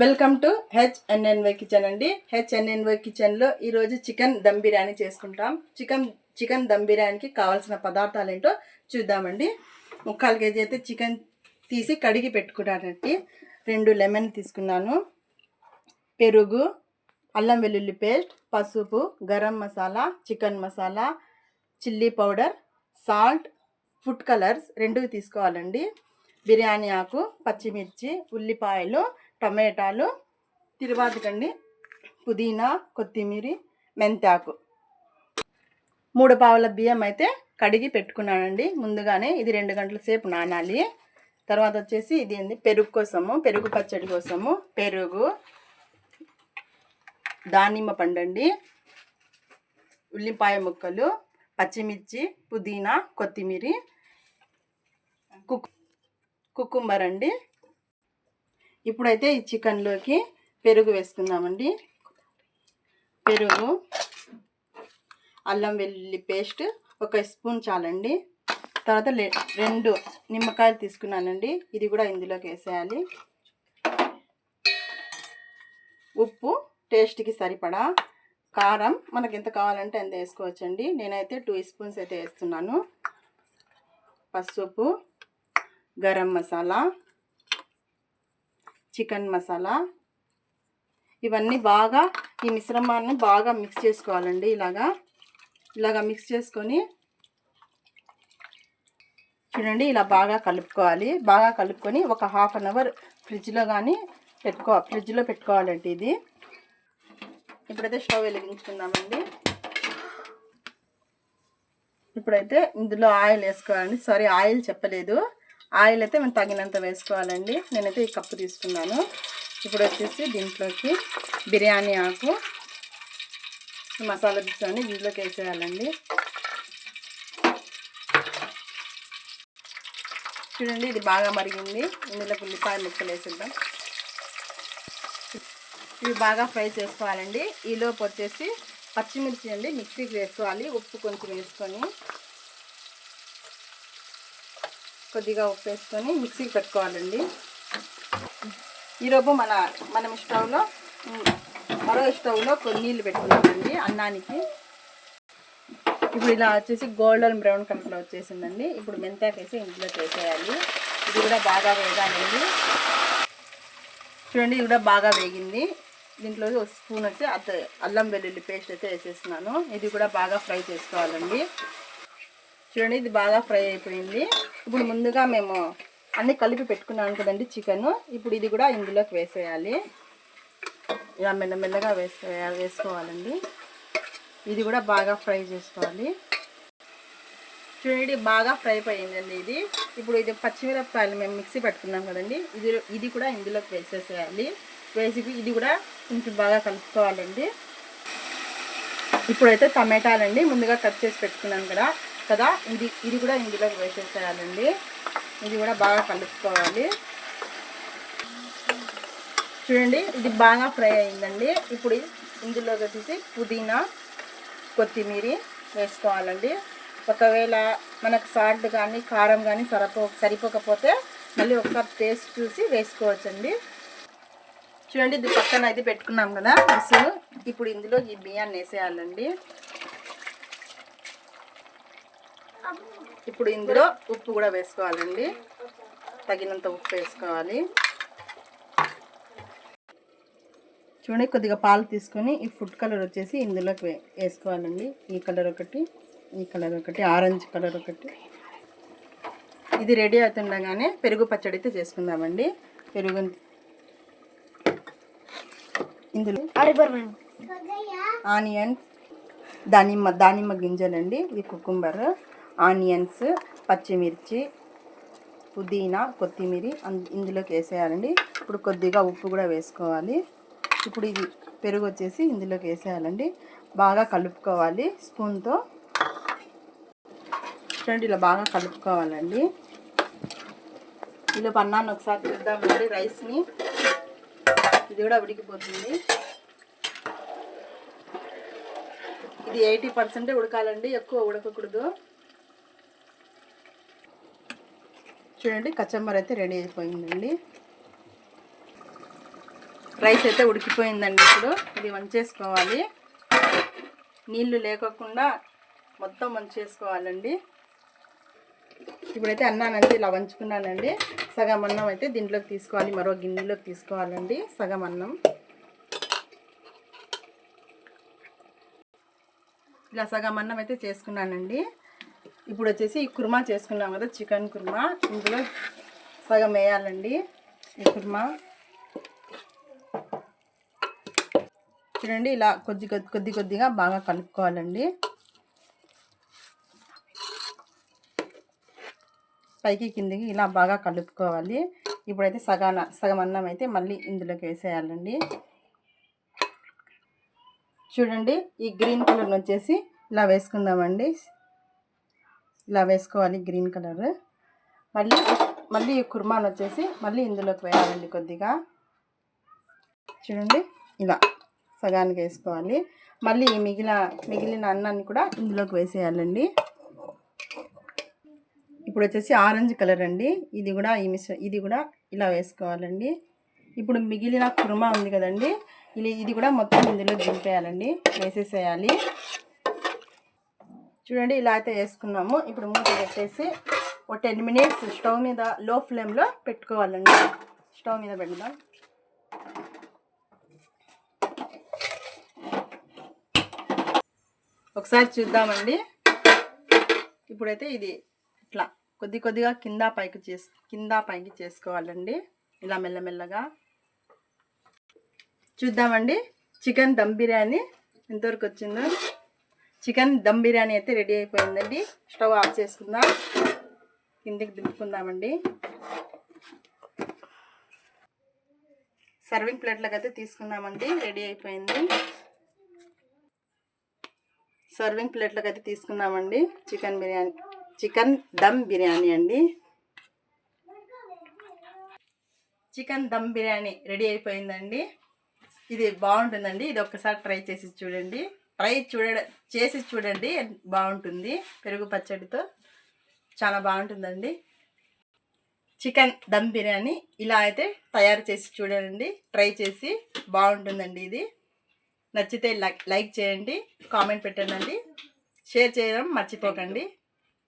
Welcome to హెచ్ఎన్ఎన్వై kitchen అండి. హెచ్ఎన్ఎన్వై కిచెన్లో ఈరోజు చికెన్ దమ్ బిర్యానీ చేసుకుంటాం. చికెన్ దమ్ బిర్యానీకి కావాల్సిన పదార్థాలు ఏంటో చూద్దామండి. 3/4 కేజీ అయితే చికెన్ తీసి కడిగి పెట్టుకున్నానండి. 2 లెమన్ తీసుకున్నాను, పెరుగు, అల్లం వెల్లుల్లి పేస్ట్, పసుపు, garam masala, chicken masala, chilli powder, salt, food colours 2 తీసుకోవాలండి. బిర్యానీ ఆకు, పచ్చిమిర్చి, ఉల్లిపాయలు, టమాటాలు, తిరువాతికండి, పుదీనా, కొత్తిమీర, మెంతాకు. 3 పావుల బియ్యం అయితే కడిగి పెట్టుకున్నానండి ముందుగానే. ఇది 2 గంటల సేపు నానాలి. తర్వాత వచ్చేసి ఇది పెరుగు కోసము, పెరుగు పచ్చడి కోసము పెరుగు, దానిమ్మ పండండి, ఉల్లిపాయ ముక్కలు, పచ్చిమిర్చి, పుదీనా, కొత్తిమీర, కుకుంబర్ అండి. ఇప్పుడైతే ఈ చికెన్లోకి పెరుగు వేసుకుందామండి. పెరుగు, అల్లం వెల్లుల్లి పేస్ట్ 1 స్పూన్ చాలండి. తర్వాత 2 నిమ్మకాయలు తీసుకున్నానండి, ఇది కూడా ఇందులోకి వేసేయాలి. ఉప్పు టేస్ట్కి సరిపడా, కారం మనకి ఎంత కావాలంటే అంత వేసుకోవచ్చండి. నేనైతే 2 స్పూన్స్ అయితే వేస్తున్నాను. పసుపు, గరం మసాలా, చికెన్ మసాలా, ఇవన్నీ బాగా ఈ మిశ్రమాన్ని బాగా మిక్స్ చేసుకోవాలండి. ఇలాగా మిక్స్ చేసుకొని చూడండి, ఇలా బాగా కలుపుకోవాలి. బాగా కలుపుకొని ఒక 1/2 అవర్ ఫ్రిడ్జ్లో పెట్టుకోవాలండి ఇది. ఇప్పుడైతే స్టవ్ వెలిగించుకుందామండి. ఇప్పుడైతే ఇందులో ఆయిల్ వేసుకోవాలండి. ఆయిల్ చెప్పలేదు, ఆయిల్ అయితే మనం తగినంత వేసుకోవాలండి. నేనైతే ఈ కప్పు తీసుకున్నాను. ఇప్పుడు వచ్చేసి దీంట్లోకి బిర్యానీ ఆకు, మసాలా తీసుకొని దీంట్లోకి వేసేయాలండి. చూడండి, ఇది బాగా మరిగింది. ఇందులోకి ఉల్లిపాయ ముక్కలు వేసేద్దాం. ఇవి బాగా ఫ్రై చేసుకోవాలండి. ఈలోపు వచ్చేసి పచ్చిమిర్చి అండి మిక్సీకి వేసుకోవాలి. ఉప్పు కొంచెం వేసుకొని, కొద్దిగా ఉప్పు వేసుకొని మిక్సీకి పెట్టుకోవాలండి. ఈలోపు మనం మరో స్టవ్లో కొన్ని నీళ్ళు పెట్టుకున్నామండి అన్నానికి. ఇప్పుడు ఇలా వచ్చేసి గోల్డెన్ బ్రౌన్ కలర్లో వచ్చేసిందండి. ఇప్పుడు మెంతాకు వేసి ఇందులో వేసేయాలి. ఇది కూడా బాగా వేగాలండి. చూడండి, ఇది కూడా బాగా వేగింది. దీంట్లో 1 స్పూన్ వచ్చి అల్లం వెల్లుల్లి పేస్ట్ అయితే వేసేస్తున్నాను. ఇది కూడా బాగా ఫ్రై చేసుకోవాలండి. చూడండి, ఇది బాగా ఫ్రై అయిపోయింది. ఇప్పుడు ముందుగా మేము అన్నీ కలిపి పెట్టుకున్నాను కదండి చికెన్. ఇప్పుడు ఇది కూడా ఇందులోకి వేసేయాలి. ఇలా మెల్లమెల్లగా వేసుకోవాలండి. ఇది కూడా బాగా ఫ్రై చేసుకోవాలి. చూడండి, బాగా ఫ్రై అయిపోయిందండి ఇది. ఇప్పుడు ఇది పచ్చిమిరపకాయలు మేము మిక్సీ పెట్టుకున్నాం కదండి, ఇది కూడా ఇందులోకి వేసేసేయాలి. వేసి ఇది కూడా కొంచెం బాగా కలుపుకోవాలండి. ఇప్పుడైతే టమాటాలండి ముందుగా కట్ చేసి పెట్టుకున్నాం కదా, ఇది కూడా ఇందులోకి వేసేసేయాలండి. ఇది కూడా బాగా కలుపుకోవాలి. చూడండి, ఇది బాగా ఫ్రై అయిందండి. ఇప్పుడు ఇందులోకి వచ్చేసి పుదీనా, కొత్తిమీర వేసుకోవాలండి. ఒకవేళ మనకు సాల్ట్ కానీ కారం కానీ సరిపోకపోతే మళ్ళీ ఒకసారి టేస్ట్ చూసి వేసుకోవచ్చండి. చూడండి, ఇది పక్కన అయితే పెట్టుకున్నాం కదా అసలు. ఇప్పుడు ఇందులో ఈ బియ్యాన్ని వేసేయాలండి. ఇప్పుడు ఇందులో ఉప్పు కూడా వేసుకోవాలండి, తగినంత ఉప్పు వేసుకోవాలి. చూడండి, కొద్దిగా పాలు తీసుకొని ఈ ఫుడ్ కలర్ వచ్చేసి ఇందులోకి వేసుకోవాలండి. ఈ కలర్ ఒకటి, ఈ కలర్ ఒకటి, ఆరెంజ్ కలర్ ఒకటి. ఇది రెడీ అవుతుండగానే పెరుగు పచ్చడి అయితే చేసుకుందామండి. పెరుగు ఇందులో ఆనియన్స్, దానిమ్మ గింజలండి, ఇది కుకుంబర్, ఆనియన్స్, పచ్చిమిర్చి, పుదీనా, కొత్తిమీర ఇందులోకి వేసేయాలండి. ఇప్పుడు కొద్దిగా ఉప్పు కూడా వేసుకోవాలి. ఇప్పుడు ఇది పెరుగు వచ్చేసి ఇందులోకి వేసేయాలండి. బాగా కలుపుకోవాలి స్పూన్తో. చూడండి, ఇలా బాగా కలుపుకోవాలండి. ఇలా అన్నాన్ని ఒకసారి చూద్దామండి రైస్ని. ఇది కూడా ఉడికిపోతుంది. ఇది 80% ఉడకాలండి, ఎక్కువ ఉడకకూడదు. చూడండి, కచంబర్ అయితే రెడీ అయిపోయిందండి. రైస్ అయితే ఉడికిపోయిందండి. ఇప్పుడు ఇది వంచేసుకోవాలి. నీళ్లు లేకోకుండా మొత్తం వంచేసుకోవాలండి. ఇప్పుడైతే అన్నానంటే ఇలా వంచుకున్నానండి. సగం అన్నం అయితే దీంట్లోకి తీసుకోవాలి, మరో గిన్నెలోకి తీసుకోవాలండి. సగం అన్నం ఇలా సగం అన్నం అయితే చేసుకున్నానండి. ఇప్పుడు వచ్చేసి ఈ కుర్మా చేసుకున్నాం కదా, చికెన్ కుర్మా, ఇందులో సగం వేయాలండి. ఈ కుర్మా చూడండి, ఇలా కొద్దిగా బాగా కలుపుకోవాలండి. పైకి కిందికి ఇలా బాగా కలుపుకోవాలి. ఇప్పుడైతే సగం అన్నం అయితే మళ్ళీ ఇందులోకి వేసేయాలండి. చూడండి, ఈ గ్రీన్ కలర్ వచ్చేసి ఇలా వేసుకుందామండి. ఇలా వేసుకోవాలి గ్రీన్ కలర్. మళ్ళీ ఈ కుర్మాను వచ్చేసి మళ్ళీ ఇందులోకి వేయాలండి. కొద్దిగా చూడండి, ఇలా సగానికి వేసుకోవాలి. మళ్ళీ ఈ మిగిలిన అన్నాన్ని కూడా ఇందులోకి వేసేయాలండి. ఇప్పుడు వచ్చేసి ఆరెంజ్ కలర్ అండి. ఇది కూడా ఇలా వేసుకోవాలండి. ఇప్పుడు మిగిలిన కుర్మా ఉంది కదండి, ఇది కూడా మొత్తం ఇందులో దింపేయాలండి, వేసేసేయాలి. చూడండి, ఇలా అయితే వేసుకున్నాము. ఇప్పుడు మూత పెట్టేసి ఒక 10 మినిట్స్ స్టవ్ మీద లో ఫ్లేమ్లో పెట్టుకోవాలండి. స్టవ్ మీద పెడదాం. ఒకసారి చూద్దామండి. ఇప్పుడైతే ఇది ఇట్లా కొద్దిగా కింద పైకి చేసుకోవాలండి. ఇలా మెల్లమెల్లగా చూద్దామండి. చికెన్ దమ్ బిర్యానీ ఎంతవరకు వచ్చిందో. చికెన్ దమ్ బిర్యానీ అయితే రెడీ అయిపోయిందండి. స్టవ్ ఆఫ్ చేసుకుందాం, కిందికి దింపుకుందామండి. సర్వింగ్ ప్లేట్లకు అయితే తీసుకుందామండి. రెడీ అయిపోయింది. సర్వింగ్ ప్లేట్లకు అయితే తీసుకుందామండి. చికెన్ దమ్ బిర్యానీ అండి. చికెన్ దమ్ బిర్యానీ రెడీ అయిపోయిందండి. ఇది బాగుంటుందండి. ఇది ఒక్కసారి ట్రై చేసి చూడండి. చేసి చూడండి, బాగుంటుంది. పెరుగు పచ్చడితో చాలా బాగుంటుందండి. చికెన్ దమ్ బిర్యానీ ఇలా అయితే తయారు చేసి చూడండి. ట్రై చేసి బాగుంటుందండి. ఇది నచ్చితే లైక్ చేయండి, కామెంట్ పెట్టండి, షేర్ చేయడం మర్చిపోకండి.